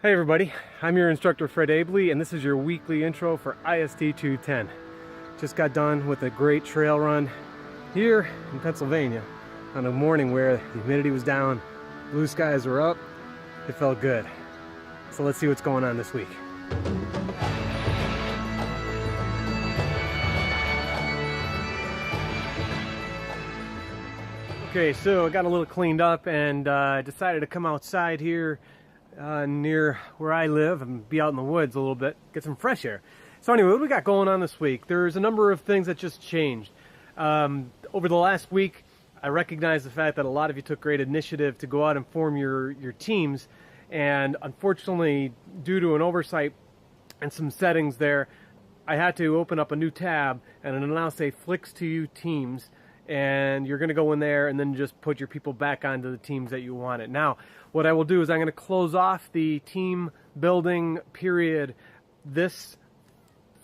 Hey everybody, I'm your instructor Fred Abley, and this is your weekly intro for IST 210. Just got done with a great trail run here in Pennsylvania on a morning where the humidity was down, blue skies were up. It felt good. So let's see what's going on this week. Okay, so I got a little cleaned up and decided to come outside here near where I live and be out in the woods a little bit, get some fresh air. So anyway, what do we got going on this week? There's a number of things that just changed. Over the last week, I recognized the fact that a lot of you took great initiative to go out and form your teams, and unfortunately, due to an oversight and some settings there, I had to open up a new tab, and it'll now say Flicks to You Teams, and you're going to go in there and then just put your people back onto the teams that you wanted. Now, what I will do is I'm going to close off the team building period this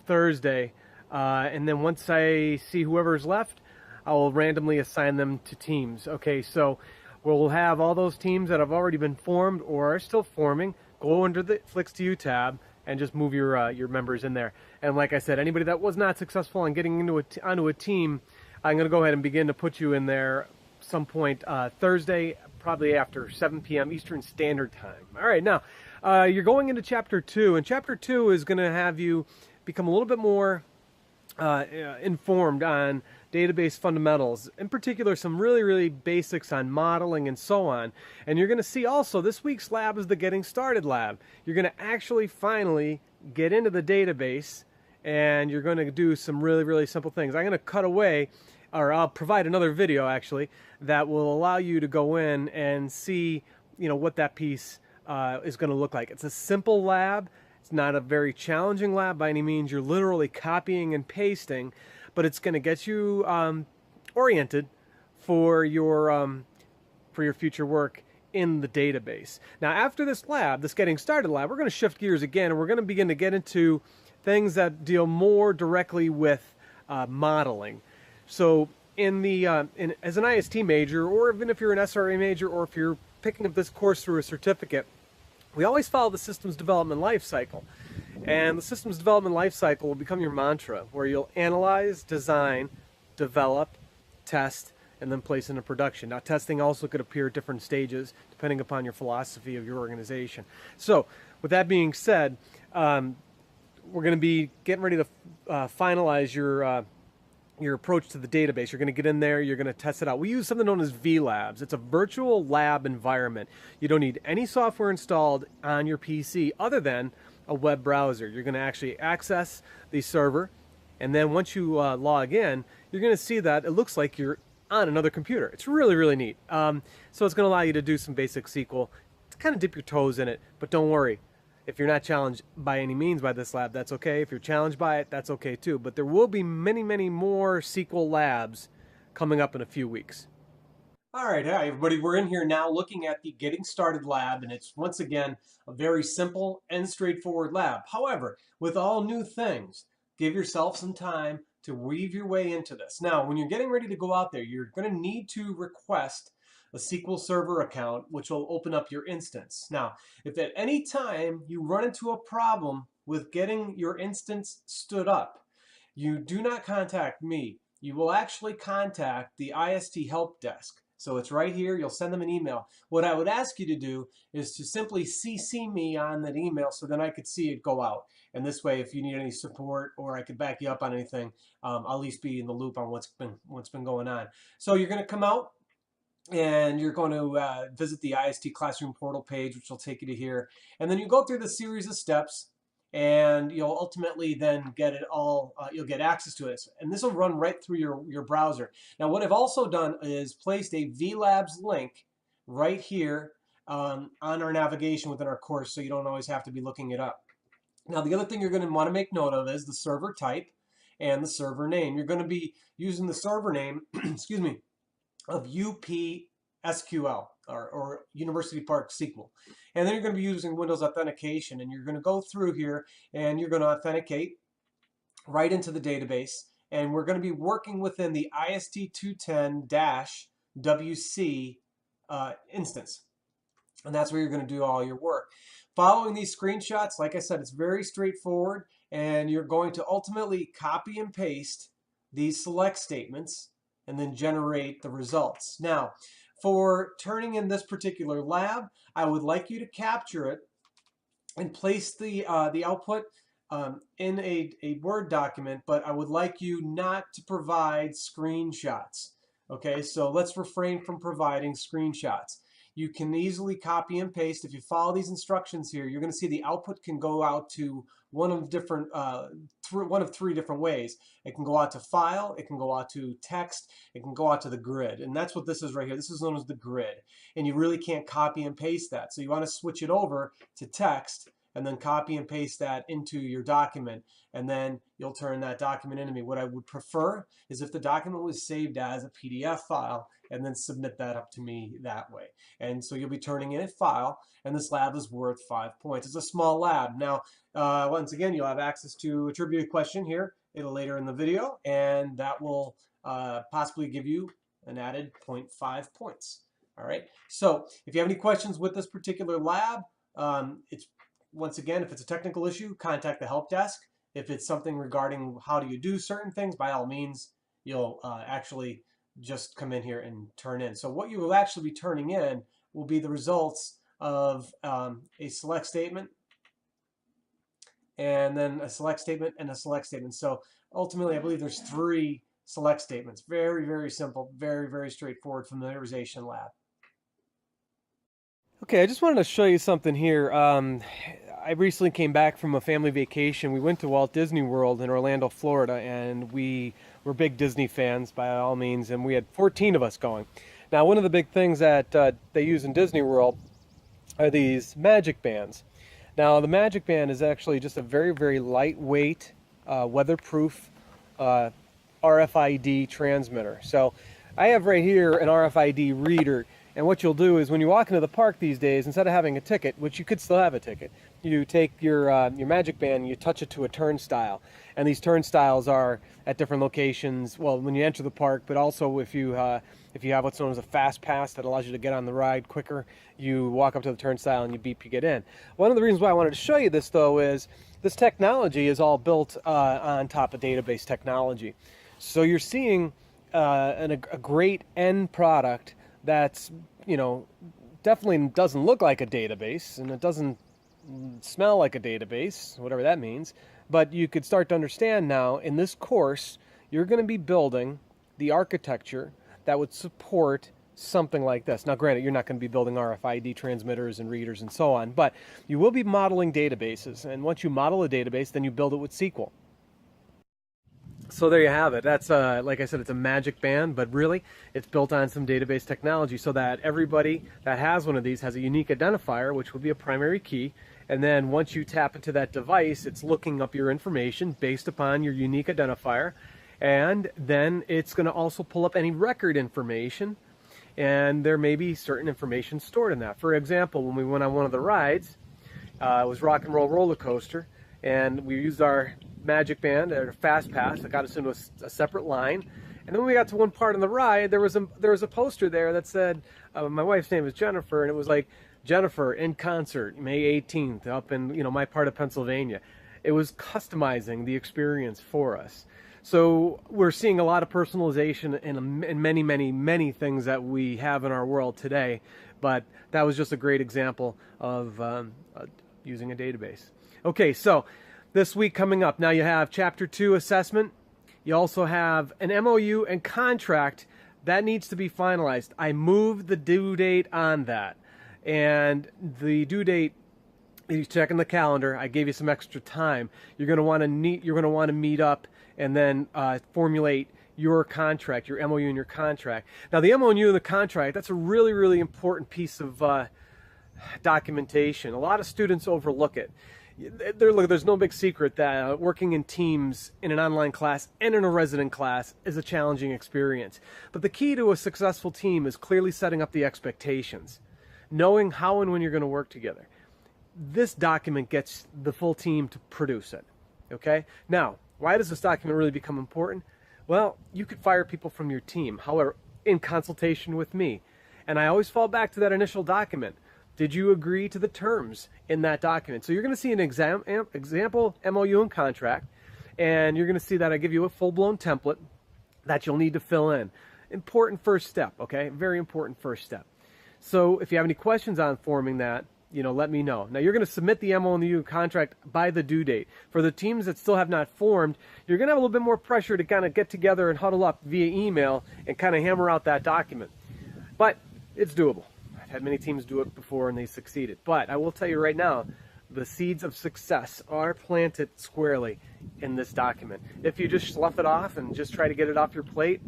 Thursday, and then once I see whoever's left, I will randomly assign them to teams. Okay, so we'll have all those teams that have already been formed or are still forming go under the Flicks to You tab and just move your members in there. And like I said, anybody that was not successful in getting onto a team, I'm going to go ahead and begin to put you in there some point Thursday, probably after 7 p.m. Eastern Standard Time. All right, now you're going into Chapter 2, and Chapter 2 is going to have you become a little bit more informed on database fundamentals, in particular some really basics on modeling and so on. And you're going to see also this week's lab is the Getting Started lab. You're going to actually finally get into the database, and you're going to do some really simple things. I'm going to cut away, or I'll provide another video actually that will allow you to go in and see, what that piece is going to look like. It's a simple lab. It's not a very challenging lab by any means. You're literally copying and pasting, but it's going to get you oriented for your future work in the database. Now, after this lab, this Getting Started lab, we're going to shift gears again, and we're going to begin to get into things that deal more directly with modeling. So as an IST major, or even if you're an SRA major, or if you're picking up this course through a certificate, we always follow the systems development life cycle. And the systems development life cycle will become your mantra, where you'll analyze, design, develop, test, and then place into production. Now, testing also could appear at different stages, depending upon your philosophy of your organization. So, with that being said, we're going to be getting ready to finalize your approach to the database. You're going to get in there, you're going to test it out. We use something known as VLabs. It's a virtual lab environment. You don't need any software installed on your PC other than a web browser. You're going to actually access the server, and then once you log in, you're going to see that it looks like you're on another computer. It's really neat. So it's going to allow you to do some basic SQL, to kind of dip your toes in it, but don't worry. If you're not challenged by any means by this lab, that's okay. If you're challenged by it, that's okay too. But there will be many more SQL labs coming up in a few weeks. All right, hi everybody. We're in here now looking at the Getting Started lab, and it's once again a very simple and straightforward lab. However, with all new things, give yourself some time to weave your way into this. Now, when you're getting ready to go out there, you're going to need to request a SQL Server account, which will open up your instance. Now, if at any time you run into a problem with getting your instance stood up, you do not contact me. You will actually contact the IST help desk. So it's right here. You'll send them an email. What I would ask you to do is to simply CC me on that email so then I could see it go out. And this way, if you need any support or I could back you up on anything, I'll at least be in the loop on what's been going on. So you're going to come out, and you're going to visit the IST Classroom portal page, which will take you to here. And then you go through the series of steps, and you'll ultimately then get it all, you'll get access to it. And this will run right through your browser. Now, what I've also done is placed a VLabs link right here on our navigation within our course, so you don't always have to be looking it up. Now, the other thing you're going to want to make note of is the server type and the server name. You're going to be using the server name, excuse me, of UPSQL or University Park SQL. And then you're going to be using Windows Authentication, and you're going to go through here and you're going to authenticate right into the database, and we're going to be working within the IST 210-WC instance. And that's where you're going to do all your work. following these screenshots, like I said, it's very straightforward, and you're going to ultimately copy and paste these select statements and then generate the results. Now, for turning in this particular lab, I would like you to capture it and place the output in a Word document, but I would like you not to provide screenshots. Okay, so let's refrain from providing screenshots. You can easily copy and paste. If you follow these instructions here, you're going to see the output can go out to one of three different ways. It can go out to file, it can go out to text, it can go out to the grid. And that's what this is right here. This is known as the grid. And you really can't copy and paste that. So you want to switch it over to text and then copy and paste that into your document, and then you'll turn that document into me. What I would prefer is if the document was saved as a PDF file and then submit that up to me that way. And so you'll be turning in a file, and this lab is worth 5 points. It's a small lab. Now, once again, you'll have access to a trivia question here later in the video, and that will possibly give you an added 0.5 points. All right. So if you have any questions with this particular lab, once again, if it's a technical issue, contact the help desk. If it's something regarding how do you do certain things, by all means, you'll actually just come in here and turn in. So what you will actually be turning in will be the results of a select statement, and then a select statement and a select statement. So ultimately, I believe there's 3 select statements. Very, very simple, very, very straightforward familiarization lab. Okay, I just wanted to show you something here. I recently came back from a family vacation. We went to Walt Disney World in Orlando, Florida, and we were big Disney fans by all means, and we had 14 of us going. Now, one of the big things that they use in Disney World are these magic bands. Now, the magic band is actually just a very, very lightweight, weatherproof RFID transmitter. So I have right here an RFID reader. And what you'll do is when you walk into the park these days, instead of having a ticket, which you could still have a ticket, you take your magic band and you touch it to a turnstile. And these turnstiles are at different locations, well, when you enter the park, but also if you have what's known as a fast pass that allows you to get on the ride quicker, you walk up to the turnstile and you beep, you get in. One of the reasons why I wanted to show you this, though, is this technology is all built on top of database technology. So you're seeing a great end product that's, definitely doesn't look like a database, and it doesn't smell like a database, whatever that means. But you could start to understand now, in this course, you're going to be building the architecture that would support something like this. Now, granted, you're not going to be building RFID transmitters and readers and so on, but you will be modeling databases. And once you model a database, then you build it with SQL. So there you have it. That's, like I said, it's a magic band, but really it's built on some database technology so that everybody that has one of these has a unique identifier, which will be a primary key. And then once you tap into that device, it's looking up your information based upon your unique identifier. And then it's going to also pull up any record information. And there may be certain information stored in that. For example, when we went on one of the rides, it was Rock and Roll Roller Coaster, and we used our magic band at a fast pass that got us into a separate line. And then when we got to one part of the ride, there was a poster there that said, my wife's name is Jennifer, and it was like, Jennifer in concert, May 18th, up in my part of Pennsylvania. It was customizing the experience for us. So we're seeing a lot of personalization in many, many, many things that we have in our world today. But that was just a great example of using a database. Okay, so this week coming up, now you have Chapter 2 assessment. You also have an MOU and contract that needs to be finalized. I moved the due date on that. And the due date, you check in the calendar, I gave you some extra time. You're going to want to meet up and then formulate your contract, your MOU and your contract. Now, the MOU and the contract, that's a really, really important piece of documentation. A lot of students overlook it. There's no big secret that working in teams in an online class and in a resident class is a challenging experience. But the key to a successful team is clearly setting up the expectations, knowing how and when you're going to work together. This document gets the full team to produce it. Okay? Now, why does this document really become important? Well, you could fire people from your team, however, in consultation with me. And I always fall back to that initial document. Did you agree to the terms in that document? So you're going to see an example MOU and contract, and you're going to see that I give you a full-blown template that you'll need to fill in. Important first step, okay? Very important first step. So if you have any questions on forming that, let me know. Now, you're going to submit the MOU contract by the due date. For the teams that still have not formed, you're going to have a little bit more pressure to kind of get together and huddle up via email and kind of hammer out that document. But it's doable. I've had many teams do it before and they succeeded. But I will tell you right now, the seeds of success are planted squarely in this document. If you just slough it off and just try to get it off your plate,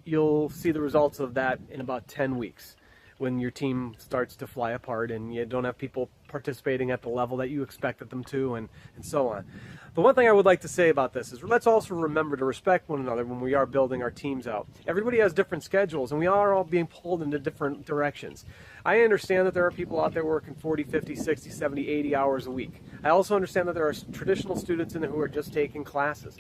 you'll see the results of that in about 10 weeks when your team starts to fly apart and you don't have people participating at the level that you expected them to, and so on. The one thing I would like to say about this is let's also remember to respect one another when we are building our teams out. Everybody has different schedules and we are all being pulled into different directions. I understand that there are people out there working 40, 50, 60, 70, 80 hours a week. I also understand that there are traditional students in there who are just taking classes.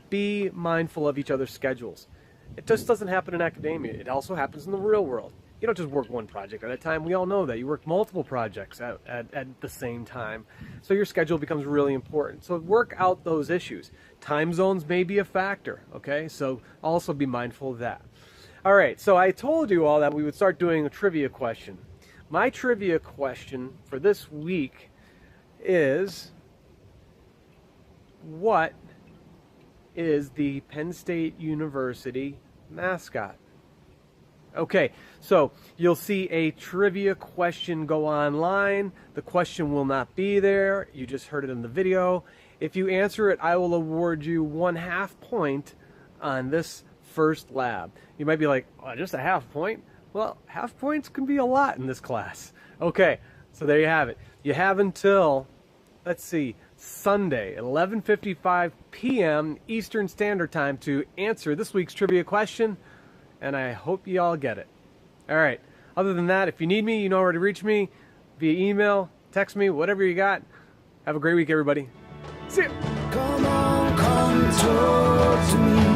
Be mindful of each other's schedules. It just doesn't happen in academia. It also happens in the real world. You don't just work one project at a time. We all know that. You work multiple projects at the same time. So your schedule becomes really important. So work out those issues. Time zones may be a factor, okay? So also be mindful of that. All right, so I told you all that we would start doing a trivia question. My trivia question for this week is, what is the Penn State University mascot? Okay, so you'll see a trivia question go online. The question will not be there. You just heard it in the video. If you answer it, I will award you 1/2 point on this first lab. You might be like, oh, just a 1/2 point? Well, 1/2 points can be a lot in this class. Okay, so there you have it. You have until, let's see, Sunday at 11:55 p.m. Eastern Standard Time to answer this week's trivia question. And I hope you all get it. All right. Other than that, if you need me, you know where to reach me via email, text me, whatever you got. Have a great week, everybody. See ya. Come on, come talk to me.